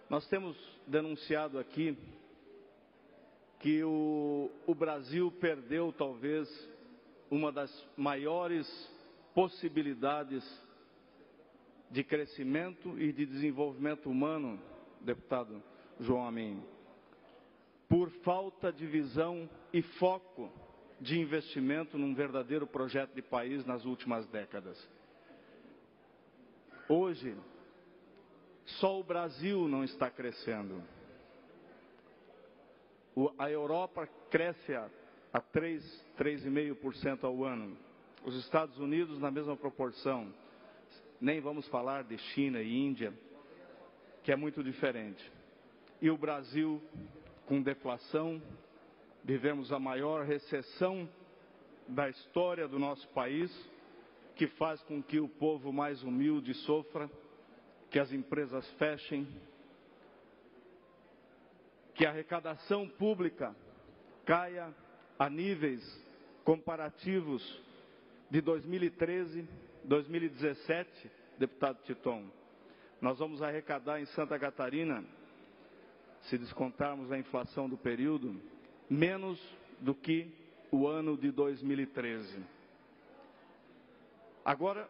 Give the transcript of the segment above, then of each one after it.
Nós temos denunciado aqui que o Brasil perdeu talvez uma das maiores possibilidades de crescimento e de desenvolvimento humano, deputado João Amin, por falta de visão e foco de investimento num verdadeiro projeto de país nas últimas décadas. Hoje, só o Brasil não está crescendo. A Europa cresce a 3,5% ao ano. Os Estados Unidos na mesma proporção. Nem vamos falar de China e Índia, que é muito diferente. E o Brasil com deflação, vivemos a maior recessão da história do nosso país, que faz com que o povo mais humilde sofra, que as empresas fechem, que a arrecadação pública caia a níveis comparativos de 2013, 2017, deputado Titon. Nós vamos arrecadar em Santa Catarina, se descontarmos a inflação do período, menos do que o ano de 2013. Agora,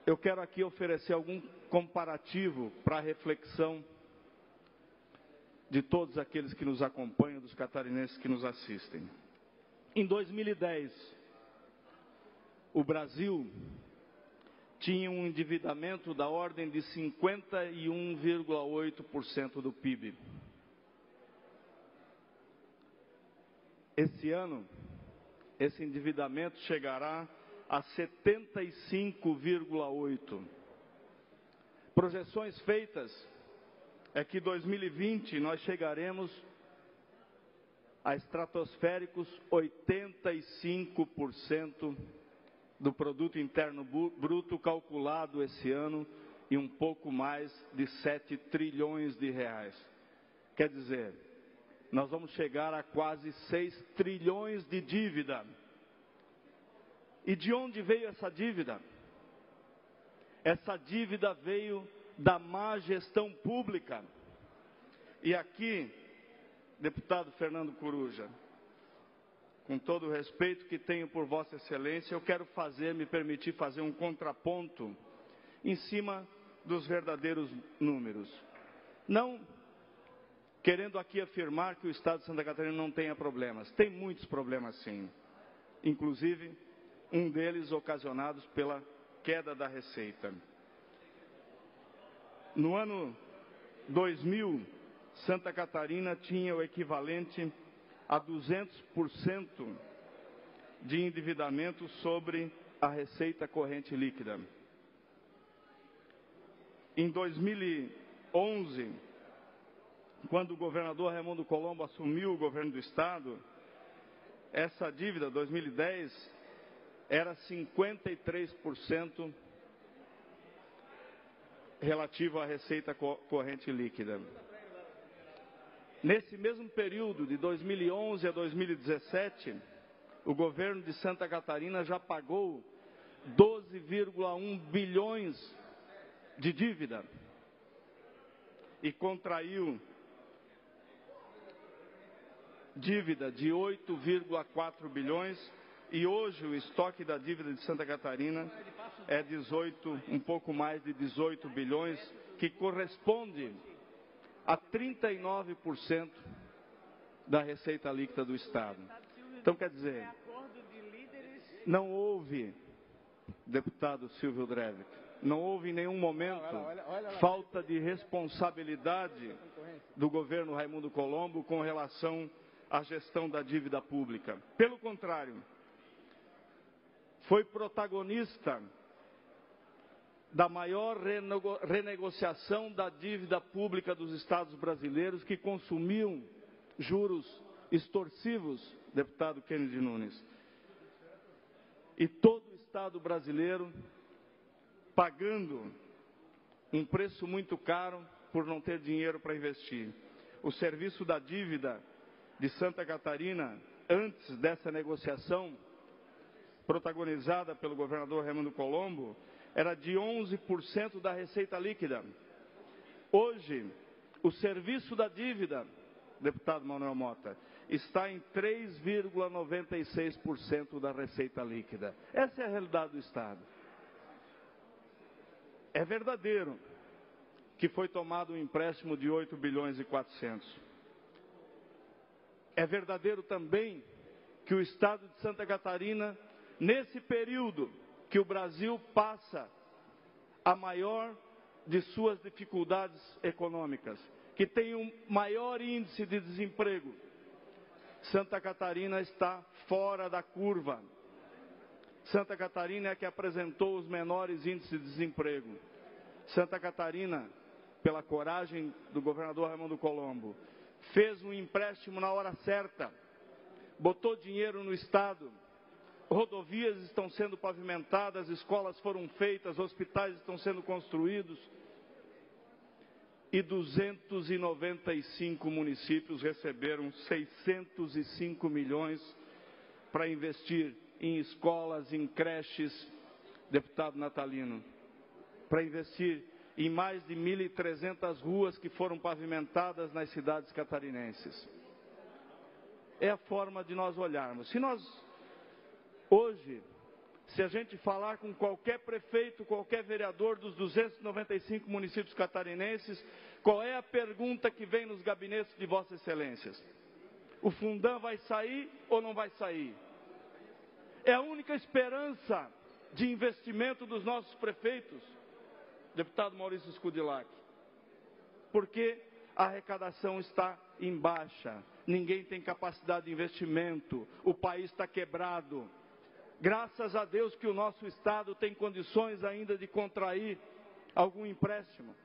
eu quero aqui oferecer algum comparativo para a reflexão de todos aqueles que nos acompanham, dos catarinenses que nos assistem. Em 2010, o Brasil tinha um endividamento da ordem de 51,8% do PIB. Esse ano, esse endividamento chegará a 75,8%. Projeções feitas é que em 2020 nós chegaremos a estratosféricos 85% do produto interno bruto calculado esse ano em um pouco mais de 7 trilhões de reais. Quer dizer, nós vamos chegar a quase 6 trilhões de dívida. E de onde veio essa dívida? Essa dívida veio da má gestão pública. E aqui, deputado Fernando Coruja, com todo o respeito que tenho por Vossa Excelência, eu quero me permitir fazer um contraponto em cima dos verdadeiros números. Não querendo aqui afirmar que o Estado de Santa Catarina não tenha problemas. Tem muitos problemas sim. Inclusive, um deles ocasionados pela queda da receita. No ano 2000, Santa Catarina tinha o equivalente a 200% de endividamento sobre a receita corrente líquida. Em 2011, quando o governador Raimundo Colombo assumiu o governo do Estado, essa dívida, 2010, era 53% relativo à receita corrente líquida. Nesse mesmo período, de 2011 a 2017, o governo de Santa Catarina já pagou 12,1 bilhões de dívida e contraiu dívida de 8,4 bilhões e hoje o estoque da dívida de Santa Catarina é um pouco mais de 18 bilhões, que corresponde a 39% da receita líquida do Estado. Então, quer dizer, não houve, deputado Silvio Drevic, não houve em nenhum momento falta de responsabilidade do governo Raimundo Colombo com relação à gestão da dívida pública. Pelo contrário, foi protagonista da maior renegociação da dívida pública dos estados brasileiros, que consumiam juros extorsivos, deputado Kennedy Nunes. E todo o estado brasileiro pagando um preço muito caro por não ter dinheiro para investir. O serviço da dívida de Santa Catarina, antes dessa negociação, protagonizada pelo governador Raimundo Colombo, era de 11% da receita líquida. Hoje, O serviço da dívida, deputado Manuel Mota, está em 3,96% da receita líquida. Essa é a realidade do Estado. É verdadeiro que foi tomado um empréstimo de 8 bilhões e 400. É verdadeiro também que o Estado de Santa Catarina, nesse período que o Brasil passa a maior de suas dificuldades econômicas, que tem um maior índice de desemprego, Santa Catarina está fora da curva. Santa Catarina é a que apresentou os menores índices de desemprego. Santa Catarina, pela coragem do governador Raimundo Colombo, fez um empréstimo na hora certa, botou dinheiro no Estado, rodovias estão sendo pavimentadas, escolas foram feitas, hospitais estão sendo construídos, e 295 municípios receberam 605 milhões para investir em escolas, em creches, deputado Natalino, para investir em mais de 1.300 ruas que foram pavimentadas nas cidades catarinenses. É a forma de nós olharmos. Se a gente falar com qualquer prefeito, qualquer vereador dos 295 municípios catarinenses, qual é a pergunta que vem nos gabinetes de Vossas Excelências? O Fundão vai sair ou não vai sair? É a única esperança de investimento dos nossos prefeitos, deputado Maurício Scudilhac, porque a arrecadação está em baixa, ninguém tem capacidade de investimento, o país está quebrado. Graças a Deus que o nosso Estado tem condições ainda de contrair algum empréstimo.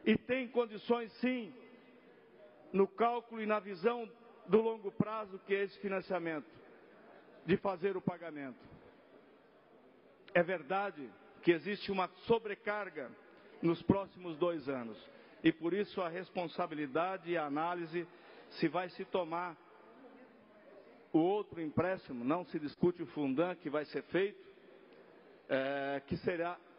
E tem condições, sim, no cálculo e na visão do longo prazo, que é esse financiamento, de fazer o pagamento. É verdade que existe uma sobrecarga nos próximos 2 anos. E por isso a responsabilidade e a análise se vai se tomar o outro empréstimo, não se discute o Fundão que vai ser feito,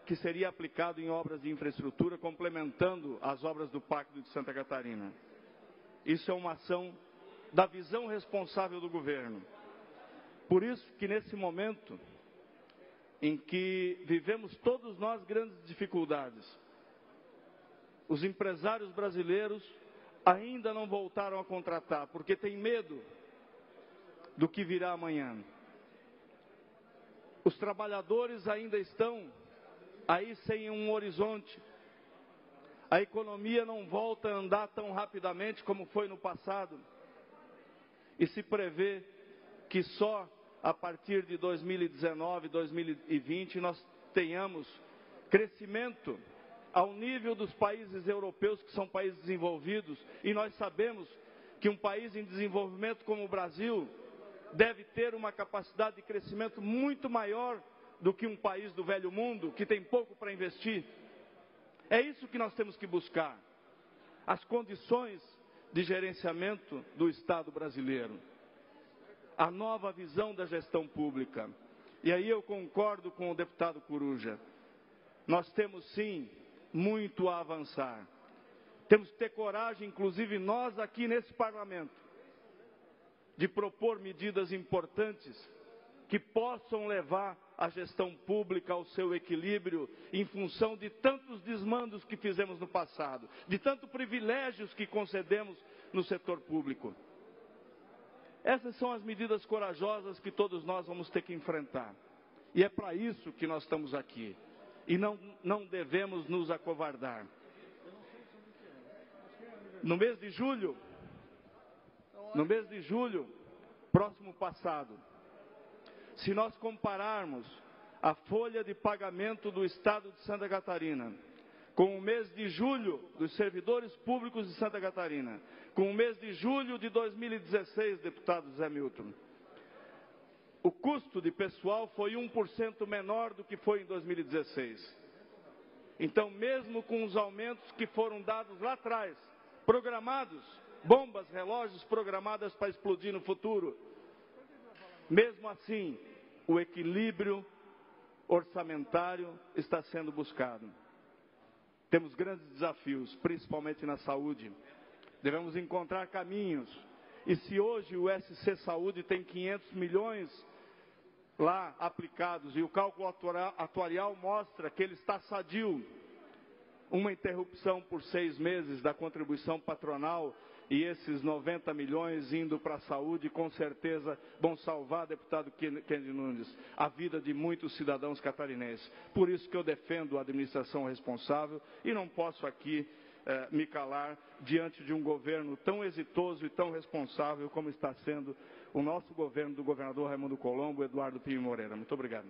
que seria aplicado em obras de infraestrutura, complementando as obras do Pacto de Santa Catarina. Isso é uma ação da visão responsável do governo. Por isso que nesse momento em que vivemos todos nós grandes dificuldades, os empresários brasileiros ainda não voltaram a contratar, porque têm medo do que virá amanhã. Os trabalhadores ainda estão aí sem um horizonte. A economia não volta a andar tão rapidamente como foi no passado. E se prevê que só a partir de 2019, 2020, nós tenhamos crescimento ao nível dos países europeus, que são países desenvolvidos. E nós sabemos que um país em desenvolvimento como o Brasil deve ter uma capacidade de crescimento muito maior do que um país do velho mundo, que tem pouco para investir. É isso que nós temos que buscar. As condições de gerenciamento do Estado brasileiro. A nova visão da gestão pública. E aí eu concordo com o deputado Coruja. Nós temos sim muito a avançar. Temos que ter coragem, inclusive nós aqui nesse parlamento, de propor medidas importantes que possam levar a gestão pública ao seu equilíbrio em função de tantos desmandos que fizemos no passado, de tantos privilégios que concedemos no setor público. Essas são as medidas corajosas que todos nós vamos ter que enfrentar. E é para isso que nós estamos aqui. E não devemos nos acovardar. No mês de julho, próximo passado, se nós compararmos a folha de pagamento do Estado de Santa Catarina com o mês de julho dos servidores públicos de Santa Catarina, com o mês de julho de 2016, deputado Zé Milton, o custo de pessoal foi 1% menor do que foi em 2016. Então, mesmo com os aumentos que foram dados lá atrás, programados, bombas, relógios programadas para explodir no futuro, mesmo assim, o equilíbrio orçamentário está sendo buscado. Temos grandes desafios, principalmente na saúde. Devemos encontrar caminhos. E se hoje o SC Saúde tem 500 milhões lá aplicados e o cálculo atuarial mostra que ele está sadio, uma interrupção por 6 meses da contribuição patronal e esses 90 milhões indo para a saúde, com certeza vão salvar, deputado Kennedy Nunes, a vida de muitos cidadãos catarinenses. Por isso que eu defendo a administração responsável e não posso aqui me calar diante de um governo tão exitoso e tão responsável como está sendo o nosso governo do governador Raimundo Colombo, Eduardo Pinho Moreira. Muito obrigado.